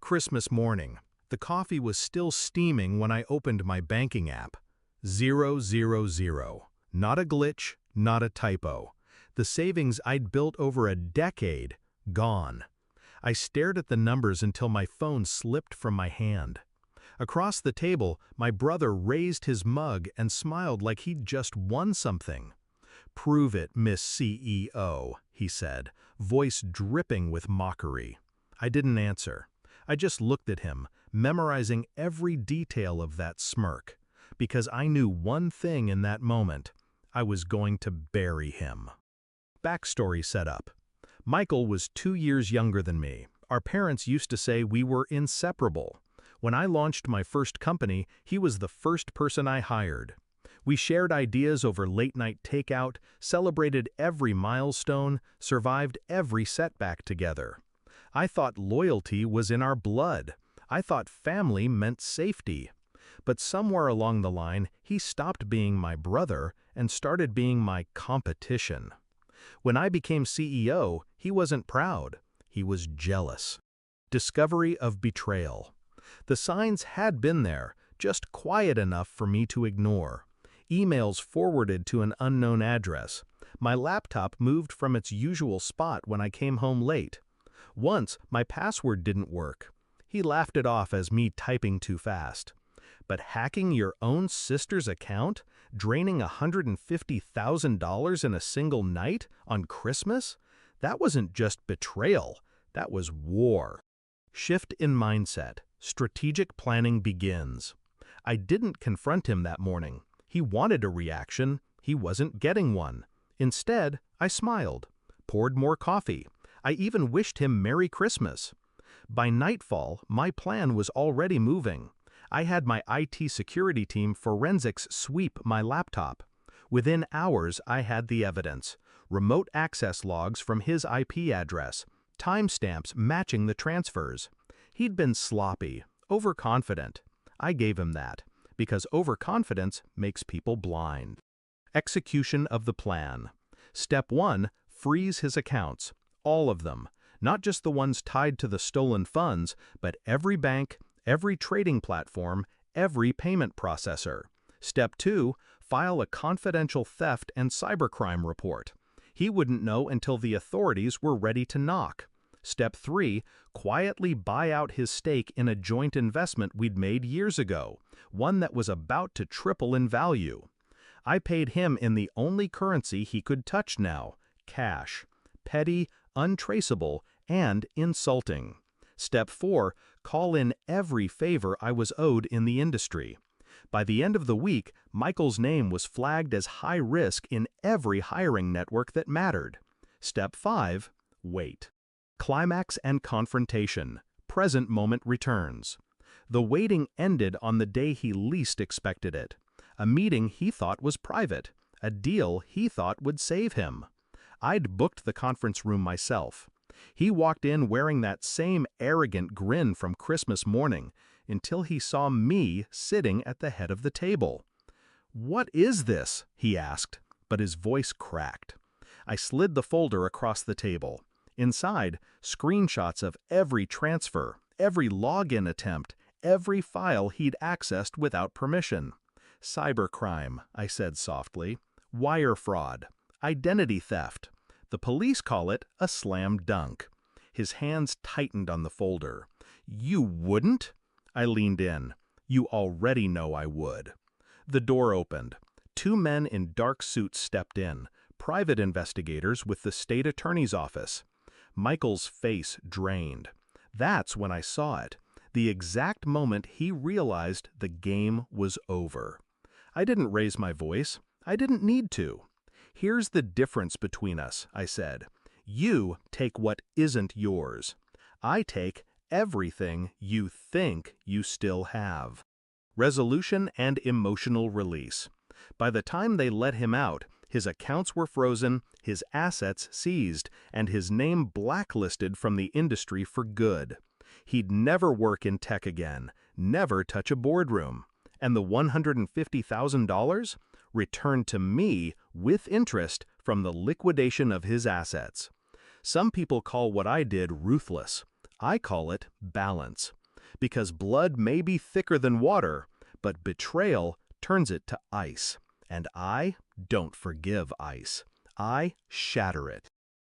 Christmas morning. The coffee was still steaming when I opened my banking app. 000. Not a glitch, not a typo. The savings I'd built over a decade, gone. I stared at the numbers until my phone slipped from my hand. Across the table, my brother raised his mug and smiled like he'd just won something. "Prove it, Miss CEO," he said, voice dripping with mockery. I didn't answer. I just looked at him, memorizing every detail of that smirk, because I knew one thing in that moment. I was going to bury him. Backstory set up. Michael was 2 years younger than me. Our parents used to say we were inseparable. When I launched my first company, he was the first person I hired. We shared ideas over late-night takeout, celebrated every milestone, survived every setback together. I thought loyalty was in our blood. I thought family meant safety. But somewhere along the line, he stopped being my brother and started being my competition. When I became CEO, he wasn't proud. He was jealous. Discovery of betrayal. The signs had been there, just quiet enough for me to ignore. Emails forwarded to an unknown address. My laptop moved from its usual spot when I came home late. Once, my password didn't work. He laughed it off as me typing too fast. But hacking your own sister's account? Draining $150,000 in a single night on Christmas? That wasn't just betrayal. That was war. Shift in mindset. Strategic planning begins. I didn't confront him that morning. He wanted a reaction. He wasn't getting one. Instead, I smiled, poured more coffee. I even wished him Merry Christmas. By nightfall, my plan was already moving. I had my IT security team forensics sweep my laptop. Within hours, I had the evidence. Remote access logs from his IP address. Timestamps matching the transfers. He'd been sloppy, overconfident. I gave him that, because overconfidence makes people blind. Execution of the plan. Step 1, freeze his accounts. All of them. Not just the ones tied to the stolen funds, but every bank, every trading platform, every payment processor. Step 2, file a confidential theft and cybercrime report. He wouldn't know until the authorities were ready to knock. Step 3, quietly buy out his stake in a joint investment we'd made years ago, one that was about to triple in value. I paid him in the only currency he could touch now, cash. Petty, untraceable, and insulting. Step 4, call in every favor I was owed in the industry. By the end of the week, Michael's name was flagged as high risk in every hiring network that mattered. Step 5, wait. Climax and confrontation. Present moment returns. The waiting ended on the day he least expected it. A meeting he thought was private. A deal he thought would save him. I'd booked the conference room myself. He walked in wearing that same arrogant grin from Christmas morning until he saw me sitting at the head of the table. "What is this?" he asked, but his voice cracked. I slid the folder across the table. Inside, screenshots of every transfer, every login attempt, every file he'd accessed without permission. Cybercrime, I said softly. Wire fraud. Identity theft. The police call it a slam dunk. His hands tightened on the folder. "You wouldn't?" I leaned in. "You already know I would." The door opened. 2 men in dark suits stepped in, private investigators with the state attorney's office. Michael's face drained. That's when I saw it, the exact moment he realized the game was over. I didn't raise my voice. I didn't need to. "Here's the difference between us," I said. "You take what isn't yours. I take everything you think you still have." Resolution and emotional release. By the time they let him out, his accounts were frozen, his assets seized, and his name blacklisted from the industry for good. He'd never work in tech again, never touch a boardroom. And the $150,000? Returned to me with interest from the liquidation of his assets. Some people call what I did ruthless. I call it balance. Because blood may be thicker than water, but betrayal turns it to ice. And I don't forgive ice. I shatter it.